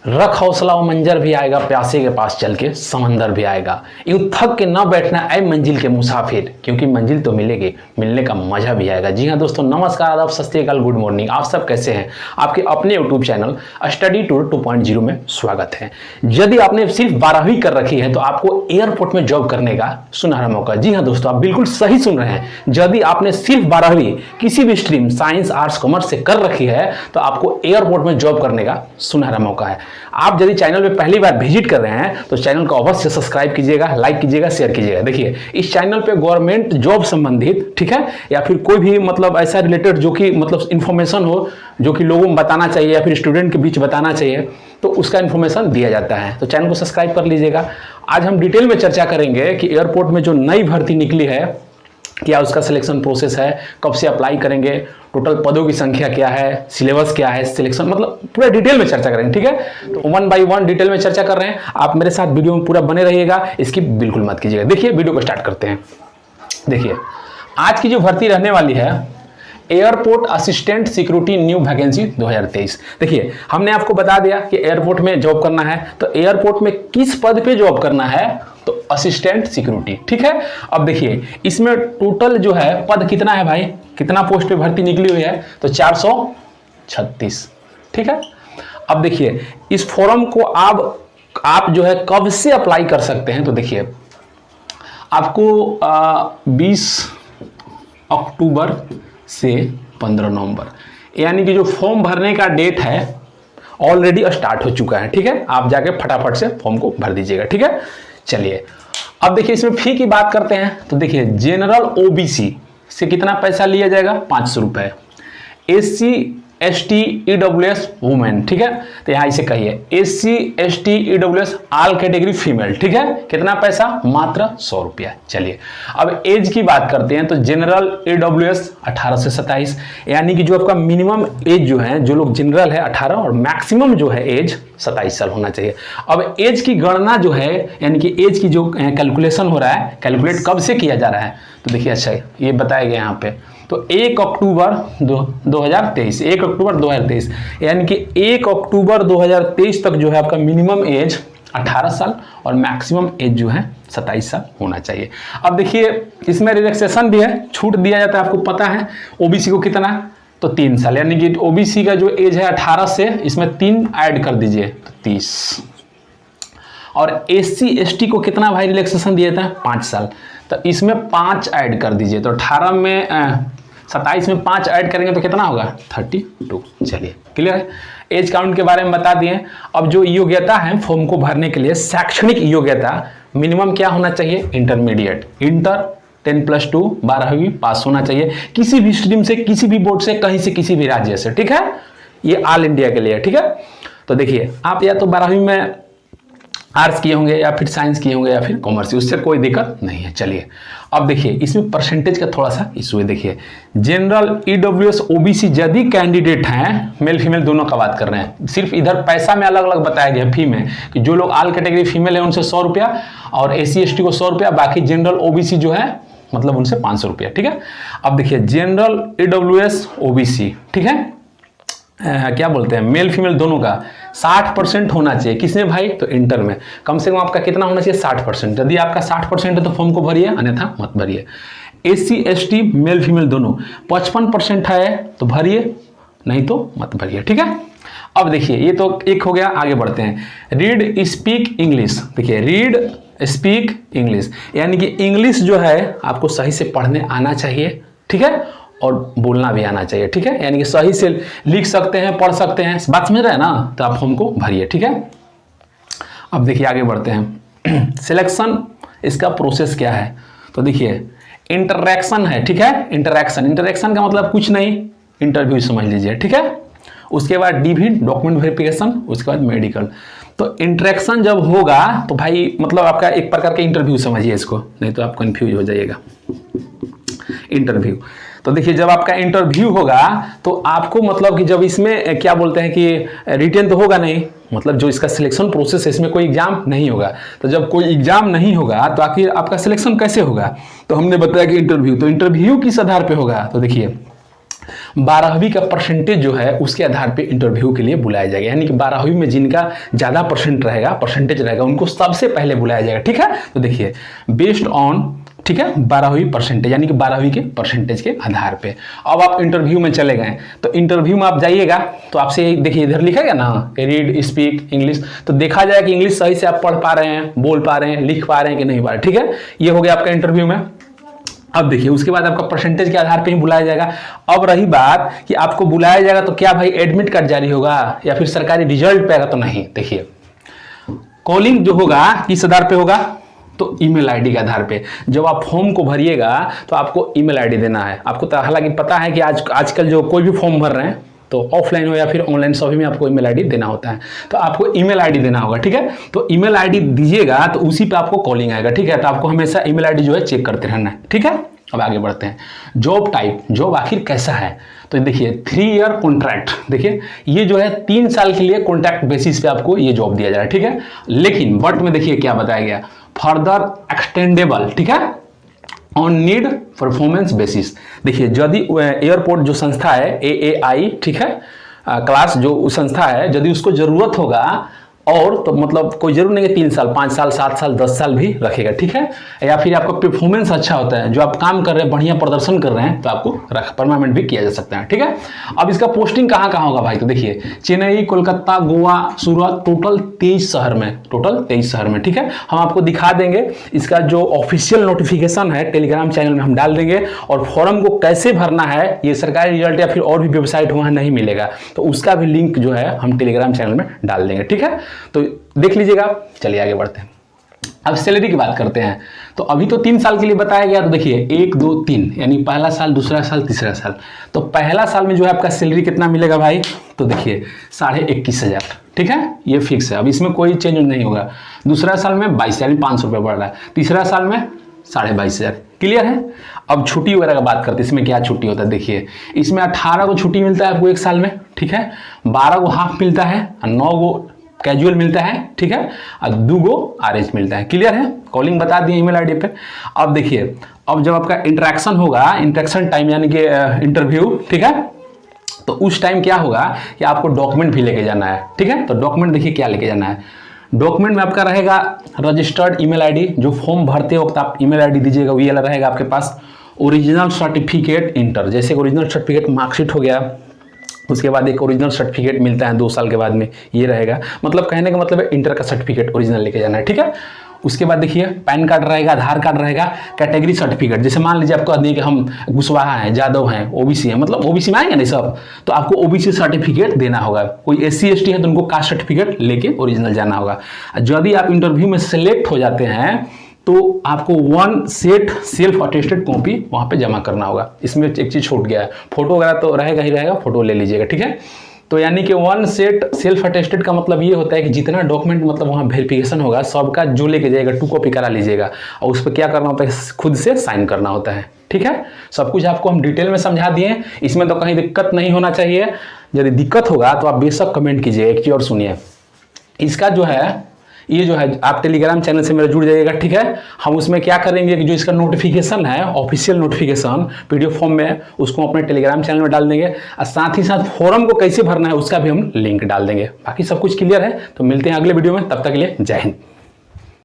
रख हौसला वो मंजर भी आएगा, प्यासे के पास चल के समंदर भी आएगा। यूं थक के न बैठना ऐ मंजिल के मुसाफिर, क्योंकि मंजिल तो मिलेगी, मिलने का मजा भी आएगा। जी हाँ दोस्तों, नमस्कार, आदाब, सत श्री अकाल, गुड मॉर्निंग। आप सब कैसे हैं? आपके अपने यूट्यूब चैनल स्टडी टूर 2.0 में स्वागत है। यदि आपने सिर्फ 12वीं कर रखी है तो आपको एयरपोर्ट में जॉब करने का सुनहरा मौका। जी हाँ दोस्तों, आप बिल्कुल सही सुन रहे हैं। यदि आपने सिर्फ 12वीं किसी भी स्ट्रीम साइंस, आर्ट्स, कॉमर्स से कर रखी है तो आपको एयरपोर्ट में जॉब करने का सुनहरा मौका है। आप यदि चैनल पे पहली बार विजिट कर रहे हैं तो चैनल को अवश्य सब्सक्राइब कीजिएगा, लाइक कीजिएगा, शेयर कीजिएगा। देखिए, इस चैनल पे गवर्नमेंट जॉब संबंधित, ठीक है, या फिर कोई भी मतलब ऐसा रिलेटेड जो कि मतलब इंफॉर्मेशन हो जो कि लोगों को बताना चाहिए या फिर स्टूडेंट के बीच बताना चाहिए, तो उसका इंफॉर्मेशन दिया जाता है। तो चैनल को सब्सक्राइब कर लीजिएगा। आज हम डिटेल में चर्चा करेंगे कि एयरपोर्ट में जो नई भर्ती निकली है, क्या उसका सिलेक्शन प्रोसेस है, कब से अप्लाई करेंगे, टोटल पदों की संख्या क्या है, सिलेबस क्या है, सिलेक्शन, मतलब पूरा डिटेल में चर्चा करेंगे। ठीक है, तो 1 बाय 1 डिटेल में चर्चा कर रहे हैं। आप मेरे साथ वीडियो में पूरा बने रहिएगा, इसकी बिल्कुल मत कीजिएगा। देखिए, वीडियो को स्टार्ट करते हैं। देखिए, आज की जो भर्ती रहने वाली है, airport assistant security new vacancy 2023। देखिए, हमने आपको बता दिया कि एयरपोर्ट में जॉब करना है, तो एयरपोर्ट में किस पद पे जॉब करना है, तो असिस्टेंट सिक्योरिटी। ठीक है, अब देखिए इसमें टोटल जो है पद कितना है भाई, कितना पोस्ट पे भर्ती निकली हुई है, तो 436। ठीक है, अब देखिए इस फॉर्म को आप जो है कब से अप्लाई कर सकते हैं, तो देखिए आपको 20 अक्टूबर से 15 नवंबर, यानी कि जो फॉर्म भरने का डेट है ऑलरेडी स्टार्ट हो चुका है। ठीक है, आप जाके फटाफट से फॉर्म को भर दीजिएगा। ठीक है, चलिए अब देखिए इसमें फी की बात करते हैं। तो देखिए, जनरल ओबीसी से कितना पैसा लिया जाएगा, 500 रुपए। एससी एसटी ईडब्ल्यूएस वुमेन, ठीक है, तो यहां इसे कहिए SC ST EWS all category female. ठीक है, कितना पैसा, मात्र 100 रुपया। चलिए अब एज की बात करते हैं। तो जनरल ईडब्ल्यूएस 18 से 27, यानी कि जो आपका मिनिमम एज जो है, जो लोग जनरल है 18 और मैक्सिमम जो है एज 27 साल होना चाहिए। अब एज की गणना जो है, यानी कि एज की जो कैलकुलेशन हो रहा है, कैलकुलेट कब से किया जा रहा है, तो देखिए अच्छा ये बताया गया यहाँ पे। तो 1 अक्टूबर 2023, 1 अक्टूबर 2023, यानी कि 1 अक्टूबर 2023 तक जो है आपका मिनिमम एज 18 साल और मैक्सिमम एज जो है 27 साल होना चाहिए। अब देखिए इसमें रिलैक्सेशन भी है, छूट दिया जाता है, आपको पता है ओबीसी को कितना, तो 3 साल, यानी कि ओबीसी का जो एज है 18 से इसमें 3 ऐड कर दीजिए तो 30। और एससी एसटी को कितना भाई रिलैक्सेशन दिया था, 5 साल, तो इसमें 5 ऐड कर दीजिए, तो 18 में 27 में 5 ऐड करेंगे तो कितना होगा, 32। चलिए क्लियर है, एज काउंट के बारे में बता दिए। अब जो योग्यता है फॉर्म को भरने के लिए, शैक्षणिक योग्यता मिनिमम क्या होना चाहिए, इंटरमीडिएट, इंटर 10+2 12वीं पास होना चाहिए, किसी भी स्ट्रीम से, किसी भी बोर्ड से, कहीं से, किसी भी राज्य से। ठीक है, ये ऑल इंडिया के लिए। ठीक है, तो देखिए आप या तो 12वीं में आर्ट्स किए होंगे या फिर साइंस किए होंगे या फिर कॉमर्स, उससे कोई दिक्कत नहीं है। चलिए अब देखिए इसमें परसेंटेज का थोड़ा सा इशू है। देखिए जनरल ईडब्ल्यूएस ओबीसी यदि कैंडिडेट हैं, मेल फीमेल दोनों का बात कर रहे हैं, सिर्फ इधर पैसा में अलग अलग बताया गया फी में कि जो लोग ऑल कैटेगरी फीमेल है उनसे 100 रुपया और एससी एसटी को 100 रुपया, बाकी जनरल ओबीसी जो है मतलब उनसे 500 रुपया। ठीक है, अब देखिए जनरल ईडब्ल्यूएस ओबीसी, ठीक है, क्या बोलते हैं, मेल फीमेल दोनों का 60% होना चाहिए। किसमें भाई, तो इंटर में कम से कम आपका कितना होना चाहिए, 60%। यदि आपका 60% है तो फॉर्म को भरिए, अन्यथा मत भरिए। एससी एसटी मेल फीमेल दोनों 55% है तो भरिए, नहीं तो मत भरिए। ठीक है, अब देखिए ये तो एक हो गया, आगे बढ़ते हैं। Read speak English. देखिए रीड स्पीक इंग्लिश, यानी कि इंग्लिश जो है आपको सही से पढ़ने आना चाहिए। ठीक है, और बोलना भी आना चाहिए। ठीक है, यानी कि सही से लिख सकते हैं, पढ़ सकते हैं, बात समझ रहे हैं ना, तो आप फॉर्म को भरिए। ठीक है, अब देखिए आगे बढ़ते हैं। सिलेक्शन इसका प्रोसेस क्या है, तो देखिए इंटरैक्शन है। ठीक है, इंटरैक्शन का मतलब कुछ नहीं, इंटरव्यू समझ लीजिए। ठीक है, उसके बाद डीवी डॉक्यूमेंट वेरिफिकेशन, उसके बाद मेडिकल। तो इंटरेक्शन जब होगा तो भाई मतलब आपका एक प्रकार का इंटरव्यू समझिए इसको, नहीं तो आप कंफ्यूज हो जाइएगा। इंटरव्यू, तो देखिए जब आपका इंटरव्यू होगा तो आपको मतलब कि जब इसमें क्या बोलते हैं कि रिटेन तो होगा नहीं, मतलब जो इसका सिलेक्शन प्रोसेस है इसमें कोई एग्जाम नहीं होगा। तो जब कोई एग्जाम नहीं होगा तो आखिर आपका सिलेक्शन कैसे होगा, तो हमने बताया कि इंटरव्यू, तो इंटरव्यू किस आधार पे होगा, तो देखिए 12वीं का परसेंटेज जो है उसके आधार पे इंटरव्यू के लिए बुलाया जाएगा। यानी कि 12वीं में जिनका ज़्यादा परसेंटेज रहेगा उनको सबसे पहले बुलाया जाएगा। ठीक है, तो देखिए बेस्ड ऑन, ठीक है, 12वीं परसेंटेज, यानी कि 12वीं के परसेंटेज के आधार पे। अब आप इंटरव्यू में चले गए, तो इंटरव्यू में आप जाइएगा तो आपसे देखिए इधर लिखा गया ना रीड स्पीक इंग्लिश, तो देखा जाए कि इंग्लिश सही से आप पढ़ पा रहे हैं, बोल पा रहे हैं, लिख पा रहे हैं कि नहीं पा रहे। ठीक है, ये हो गया आपका इंटरव्यू में। अब देखिए उसके बाद आपका परसेंटेज के आधार पे ही बुलाया जाएगा। अब रही बात कि आपको बुलाया जाएगा तो क्या भाई एडमिट कार्ड जारी होगा या फिर सरकारी रिजल्ट पे आएगा, तो नहीं। देखिए कॉलिंग जो होगा किस आधार पे होगा, तो ईमेल आईडी के आधार पे। जब आप फॉर्म को भरिएगा तो आपको ईमेल आईडी देना है। आपको तो हालांकि पता है कि आजकल जो कोई भी फॉर्म भर रहे हैं तो ऑफलाइन हो या फिर ऑनलाइन सभी में आपको ईमेल आईडी देना होता है, तो आपको ईमेल आईडी देना होगा। ठीक है, तो ईमेल आईडी दीजिएगा तो उसी पे आपको कॉलिंग आएगा। ठीक है, तो आपको हमेशा ईमेल आईडी जो है चेक करते रहना है। ठीक है, अब आगे बढ़ते हैं। जॉब टाइप, जॉब आखिर कैसा है, तो देखिए 3 ईयर कॉन्ट्रैक्ट। देखिए ये जो है 3 साल के लिए कॉन्ट्रैक्ट बेसिस पे आपको ये जॉब दिया जा रहा है। ठीक है, लेकिन बट में देखिए क्या बताया गया, फर्दर एक्सटेंडेबल, ठीक है, ऑन नीड परफॉर्मेंस बेसिस। देखिए यदि एयरपोर्ट जो संस्था है AAI, ठीक है, क्लास जो संस्था है, यदि उसको जरूरत होगा और तो मतलब कोई जरूर नहीं है 3 साल 5 साल 7 साल 10 साल भी रखेगा। ठीक है, या फिर आपका परफॉर्मेंस अच्छा होता है, जो आप काम कर रहे हैं बढ़िया प्रदर्शन कर रहे हैं, तो आपको परमानेंट भी किया जा सकता है। ठीक है, अब इसका पोस्टिंग कहाँ कहाँ होगा भाई, तो देखिए चेन्नई, कोलकाता, गोवा, सूरत, टोटल 23 शहर में। ठीक है, हम आपको दिखा देंगे इसका जो ऑफिशियल नोटिफिकेशन है टेलीग्राम चैनल में हम डाल देंगे, और फॉर्म को कैसे भरना है ये सरकारी रिजल्ट या फिर और भी वेबसाइट वहाँ नहीं मिलेगा, तो उसका भी लिंक जो है हम टेलीग्राम चैनल में डाल देंगे। ठीक है, तो देख लीजिएगा। चलिए आगे बढ़ते हैं। अब सैलरी की बात करते हैं। तो अभी तो 3 साल के लिए बताया गया, तो देखिए 1 2 3 यानी पहला साल, दूसरा साल, तीसरा साल। तो पहला साल में जो है आपका सैलरी कितना मिलेगा भाई, तो देखिए 21,500। ठीक है, ये फिक्स है, अब इसमें कोई चेंज नहीं होगा। दूसरा साल में 22 यानी 500 रुपये बढ़ रहा है। तीसरा साल में 22,500। क्लियर है। अब छुट्टी वगैरह का बात करते हैं, इसमें क्या छुट्टी होता है। देखिए इसमें 18 को छुट्टी मिलता है आपको 1 साल में। ठीक है, 12 को हाफ मिलता है और 9 को कैजुअल मिलता है। ठीक है, और 2 को आरएच मिलता है। क्लियर है, कॉलिंग बता दिए ईमेल आईडी पे। अब देखिए अब जब आपका इंटरेक्शन होगा, इंटरेक्शन टाइम यानी कि इंटरव्यू, ठीक है, तो उस टाइम क्या होगा कि आपको डॉक्यूमेंट भी लेके जाना है। ठीक है, तो डॉक्यूमेंट देखिए क्या लेके जाना है। डॉक्यूमेंट में आपका रहेगा रजिस्टर्ड ईमेल आईडी, जो फॉर्म भरते वक्त आप ईमेल आईडी दीजिएगा वो वाला रहेगा आपके पास। ओरिजिनल सर्टिफिकेट इंटर, जैसे ओरिजिनल सर्टिफिकेट मार्कशीट हो गया, उसके बाद एक ओरिजिनल सर्टिफिकेट मिलता है 2 साल के बाद में, ये रहेगा। मतलब कहने का मतलब है इंटर का सर्टिफिकेट ओरिजिनल लेके जाना है। ठीक है, उसके बाद देखिए पैन कार्ड रहेगा, आधार कार्ड रहेगा, कैटेगरी सर्टिफिकेट, जैसे मान लीजिए आपको दिए कि हम कुशवाहा हैं, जादव हैं, ओबीसी हैं, मतलब ओबीसी में आएंगे नहीं सब, तो आपको ओबीसी सर्टिफिकेट देना होगा। कोई SC ST है तो उनको कास्ट सर्टिफिकेट लेके ओरिजिनल जाना होगा। यदि आप इंटरव्यू में सिलेक्ट हो जाते हैं तो आपको 1 सेट सेल्फ अटेस्टेड कॉपी वहाँ पे जमा करना होगा। इसमें एक चीज़ छूट गया है, फोटो वगैरह तो रहेगा ही रहेगा, फोटो ले लीजिएगा। ठीक है, तो यानी कि 1 सेट सेल्फ अटेस्टेड का मतलब ये होता है कि जितना डॉक्यूमेंट मतलब वहाँ वेरिफिकेशन होगा सबका जो लेके जाएगा 2 कॉपी करा लीजिएगा, और उस पर क्या करना होता है, खुद से साइन करना होता है। ठीक है, सब कुछ आपको हम डिटेल में समझा दिए, इसमें तो कहीं दिक्कत नहीं होना चाहिए। यदि दिक्कत होगा तो आप बेशक कमेंट कीजिए। एक चीज़ और सुनिए, इसका जो है ये जो है आप टेलीग्राम चैनल से मेरा जुड़ जाइएगा। ठीक है, हम उसमें क्या करेंगे कि जो इसका नोटिफिकेशन है, ऑफिशियल नोटिफिकेशन PDF फॉर्म में, उसको अपने टेलीग्राम चैनल में डाल देंगे, और साथ ही साथ फॉर्म को कैसे भरना है उसका भी हम लिंक डाल देंगे। बाकी सब कुछ क्लियर है, तो मिलते हैं अगले वीडियो में, तब तक के लिए जय हिंद।